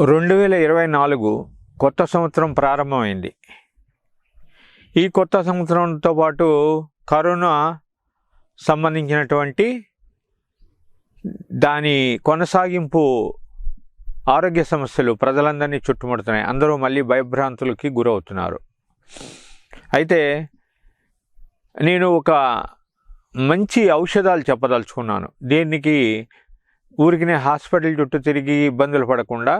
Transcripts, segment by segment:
2024 కొత్త సంవత్సరం ప్రారంభమైంది. ఈ కొత్త సంవత్సరంతో పాటు కరోనా సంబంధించినటువంటి దాని కొనసాగింపు ఆరోగ్య సమస్యలు ప్రజలందరినీ చుట్టుముడుతున్నాయి. అందరూ మళ్ళీ భయభ్రాంతులకి గురవుతున్నారు. అయితే నేను ఒక మంచి ఔషధాలు చెప్పదలుచుకున్నాను. దీనికి ఊరికినే హాస్పిటల్ చుట్టూ తిరిగి ఇబ్బందులు పడకుండా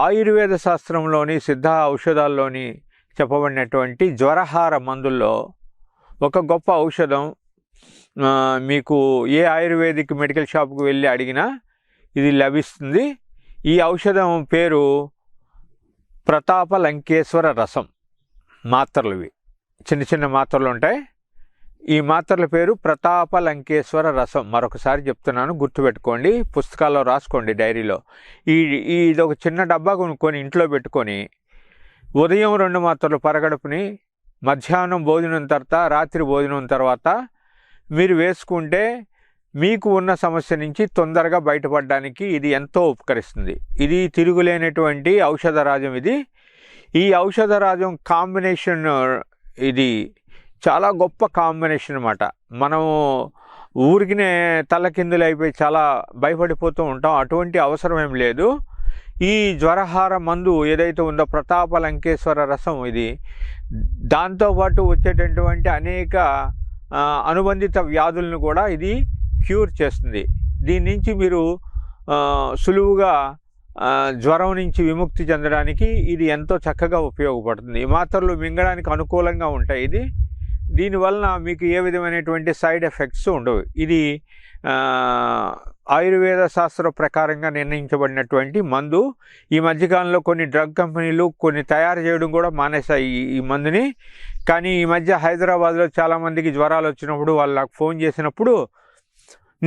ఆయుర్వేద శాస్త్రంలోని సిద్ధ ఔషధాల్లోని చెప్పబడినటువంటి జ్వరహార మందుల్లో ఒక గొప్ప ఔషధం. మీకు ఏ ఆయుర్వేదిక్ మెడికల్ షాప్కి వెళ్ళి అడిగినా ఇది లభిస్తుంది. ఈ ఔషధం పేరు ప్రతాప లంకేశ్వర రసం. మాత్రలు ఇవి చిన్న చిన్న మాత్రలు ఉంటాయి. ఈ మాత్రల పేరు ప్రతాప లంకేశ్వర రసం. మరొకసారి చెప్తున్నాను, గుర్తుపెట్టుకోండి, పుస్తకాల్లో రాసుకోండి, డైరీలో. ఇది ఒక చిన్న డబ్బా కొనుక్కొని ఇంట్లో పెట్టుకొని ఉదయం 2 మాత్రలు పరగడుపుని, మధ్యాహ్నం భోజనం తర్వాత, రాత్రి భోజనం తర్వాత మీరు వేసుకుంటే మీకు ఉన్న సమస్య నుంచి తొందరగా బయటపడడానికి ఇది ఎంతో ఉపకరిస్తుంది. ఇది తిరుగులేనటువంటి ఔషధరాజం. ఈ ఔషధరాజం కాంబినేషన్ ఇది చాలా గొప్ప కాంబినేషన్ అన్నమాట. మనము ఊరికినే తల్లకిందులు అయిపోయి చాలా భయపడిపోతూ ఉంటాం. అటువంటి అవసరం ఏం లేదు. ఈ జ్వరహార మందు ఏదైతే ఉందో ప్రతాప లంకేశ్వర రసం, ఇది దాంతోపాటు వచ్చేటటువంటి అనేక అనుబంధిత వ్యాధులను కూడా ఇది క్యూర్ చేస్తుంది. దీని నుంచి మీరు సులువుగా జ్వరం నుంచి విముక్తి చెందడానికి ఇది ఎంతో చక్కగా ఉపయోగపడుతుంది. ఈ మాత్రలు మింగడానికి అనుకూలంగా ఉంటాయి. దీనివలన మీకు ఏ విధమైనటువంటి సైడ్ ఎఫెక్ట్స్ ఉండవు. ఇది ఆయుర్వేద శాస్త్ర ప్రకారంగా నిర్ణయించబడినటువంటి మందు. ఈ మధ్యకాలంలో కొన్ని డ్రగ్ కంపెనీలు కొన్ని తయారు చేయడం కూడా మానేశాయి ఈ మందుని. కానీ ఈ మధ్య హైదరాబాద్లో చాలామందికి జ్వరాలు వచ్చినప్పుడు వాళ్ళు నాకు ఫోన్ చేసినప్పుడు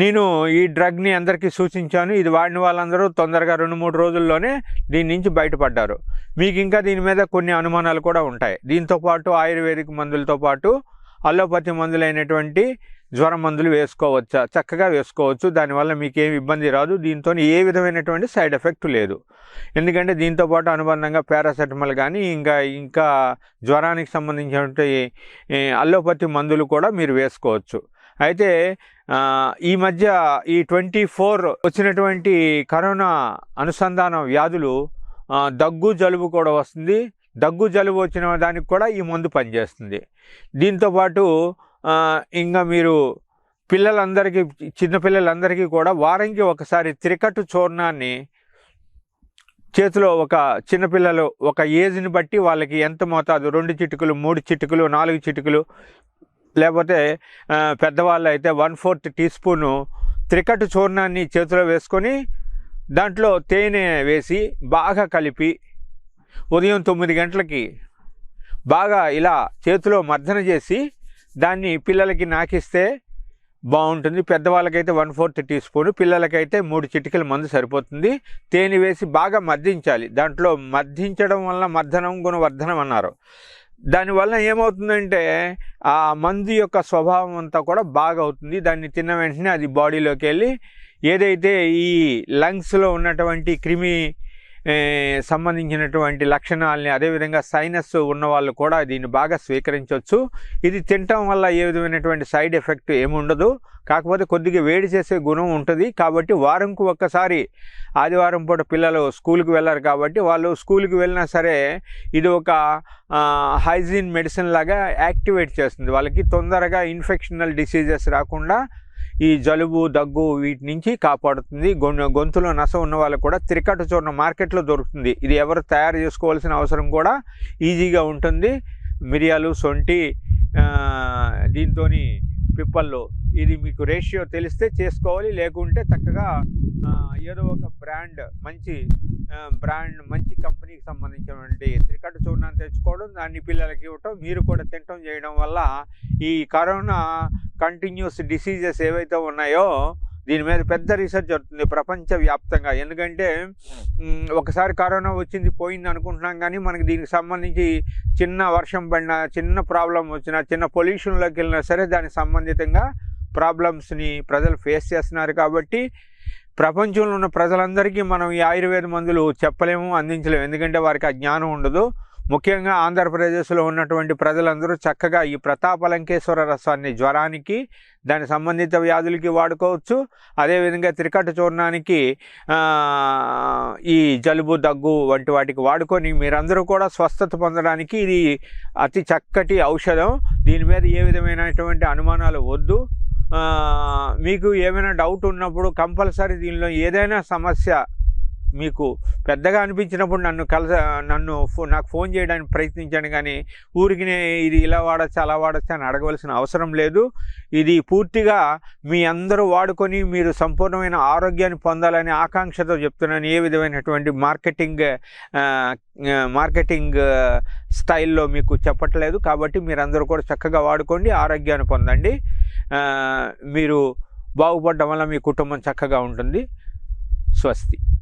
నేను ఈ డ్రగ్ని అందరికీ సూచించాను. ఇది వాడిన వాళ్ళందరూ తొందరగా 2-3 రోజుల్లోనే దీని నుంచి బయటపడ్డారు. మీకు ఇంకా దీని మీద కొన్ని అనుమానాలు కూడా ఉంటాయి. దీంతోపాటు ఆయుర్వేదిక్ మందులతో పాటు అలోపతి మందులైనటువంటి జ్వర మందులు వేసుకోవచ్చా? చక్కగా వేసుకోవచ్చు. దానివల్ల మీకేం ఇబ్బంది రాదు. దీంతో ఏ విధమైనటువంటి సైడ్ ఎఫెక్ట్ లేదు. ఎందుకంటే దీంతోపాటు అనుబంధంగా పారాసెటమాల్ కానీ ఇంకా జ్వరానికి సంబంధించినటువంటి అలోపతి మందులు కూడా మీరు వేసుకోవచ్చు. అయితే ఈ మధ్య ఈ 24 వచ్చినటువంటి కరోనా అనుసంధాన వ్యాధులు దగ్గు జలుబు కూడా వస్తుంది. దగ్గు జలుబు వచ్చిన దానికి కూడా ఈ మందు పనిచేస్తుంది. దీంతోపాటు ఇంకా మీరు చిన్నపిల్లలందరికీ కూడా వారానికి ఒకసారి త్రికట్టు చూర్ణాన్ని చేతిలో, ఒక చిన్నపిల్లలు ఒక ఏజ్ని బట్టి వాళ్ళకి ఎంత మోతాదు, 2 చిటికలు, 3 చిటికలు, 4 చిటికలు, లేకపోతే పెద్దవాళ్ళు అయితే 1/4 టీ స్పూను త్రికట్టు చూర్ణాన్ని చేతిలో వేసుకొని దాంట్లో తేనె వేసి బాగా కలిపి ఉదయం 9 గంటలకి బాగా ఇలా చేతిలో మర్దన చేసి దాన్ని పిల్లలకి నాకిస్తే బాగుంటుంది. పెద్దవాళ్ళకైతే 1/4 టీ స్పూను, పిల్లలకైతే 3 చిటికల మందు సరిపోతుంది. తేనె వేసి బాగా మర్దించాలి. దాంట్లో మర్దించడం వల్ల మర్దనం గుణవర్ధనం అన్నారు. దానివల్ల ఏమవుతుందంటే ఆ మందు యొక్క స్వభావం అంతా కూడా బాగా అవుతుంది. దాన్ని తిన్న వెంటనే అది బాడీలోకి వెళ్ళి ఏదైతే ఈ లంగ్స్లో ఉన్నటువంటి క్రిమి సంబంధించినటువంటి లక్షణాలని, అదేవిధంగా సైనస్ ఉన్న వాళ్ళు కూడా దీన్ని బాగా స్వీకరించవచ్చు. ఇది తినటం వల్ల ఏ విధమైనటువంటి సైడ్ ఎఫెక్ట్ ఏముండదు. కాకపోతే కొద్దిగా వేడి చేసే గుణం ఉంటుంది. కాబట్టి వారంకు ఒక్కసారి, ఆదివారం పూట పిల్లలు స్కూల్కి వెళ్ళారు కాబట్టి వాళ్ళు స్కూల్కి వెళ్ళినా సరే ఇది ఒక హైజీన్ మెడిసిన్ లాగా యాక్టివేట్ చేస్తుంది. వాళ్ళకి తొందరగా ఇన్ఫెక్షనల్ డిసీజెస్ రాకుండా ఈ జలుబు దగ్గు వీటి నుంచి కాపాడుతుంది. గొంతులో నస ఉన్న వాళ్ళకు కూడా త్రికట్టు చూర్ణం మార్కెట్లో దొరుకుతుంది. ఇది ఎవరు తయారు చేసుకోవాల్సిన అవసరం కూడా ఈజీగా ఉంటుంది. మిరియాలు, శొంఠి, దీంతో పిప్పళ్ళు, ఇది మీకు రేషియో తెలిస్తే చేసుకోవాలి. లేకుంటే చక్కగా ఏదో ఒక మంచి కంపెనీకి సంబంధించినటువంటి త్రికట్టు చూర్ణాన్ని తెచ్చుకోవడం, దాన్ని పిల్లలకి ఇవ్వటం, మీరు కూడా తినటం చేయడం వల్ల ఈ కరోనా కంటిన్యూస్ డిసీజెస్ ఏవైతే ఉన్నాయో దీని మీద పెద్ద రీసెర్చ్ జరుగుతుంది ప్రపంచవ్యాప్తంగా. ఎందుకంటే ఒకసారి కరోనా వచ్చింది పోయింది అనుకుంటున్నాం, కానీ మనకి దీనికి సంబంధించి చిన్న వర్షం పడినా, చిన్న ప్రాబ్లం వచ్చినా, చిన్న పొల్యూషన్లోకి వెళ్ళినా సరే దానికి సంబంధితంగా ప్రాబ్లమ్స్ని ప్రజలు ఫేస్ చేస్తున్నారు. కాబట్టి ప్రపంచంలో ఉన్న ప్రజలందరికీ మనం ఈ ఆయుర్వేద మందులు చెప్పలేము, అందించలేము. ఎందుకంటే వారికి ఆ జ్ఞానం ఉండదు. ముఖ్యంగా ఆంధ్రప్రదేశ్లో ఉన్నటువంటి ప్రజలందరూ చక్కగా ఈ ప్రతాపలంకేశ్వర రసాన్ని జ్వరానికి, దాని సంబంధిత వ్యాధులకి వాడుకోవచ్చు. అదేవిధంగా త్రికట చూర్ణానికి, ఈ జలుబు దగ్గు వంటి వాటికి వాడుకొని మీరందరూ కూడా స్వస్థత పొందడానికి ఇది అతి చక్కటి ఔషధం. దీని మీద ఏ విధమైనటువంటి అనుమానాలు వద్దు. మీకు ఏమైనా డౌట్ ఉన్నప్పుడు కంపల్సరీ దీనిలో ఏదైనా సమస్య మీకు పెద్దగా అనిపించినప్పుడు నాకు ఫోన్ చేయడానికి ప్రయత్నించండి. కానీ ఊరికి ఇది ఇలా వాడచ్చు అలా వాడచ్చు అని అడగవలసిన అవసరం లేదు. ఇది పూర్తిగా మీ అందరూ వాడుకొని మీరు సంపూర్ణమైన ఆరోగ్యాన్ని పొందాలని ఆకాంక్షతో చెప్తున్నాను. ఏ విధమైనటువంటి మార్కెటింగ్ స్టైల్లో మీకు చెప్పట్లేదు. కాబట్టి మీరందరూ కూడా చక్కగా వాడుకోండి, ఆరోగ్యాన్ని పొందండి. మీరు బాగుపడడం వల్ల మీ కుటుంబం చక్కగా ఉంటుంది. స్వస్తి.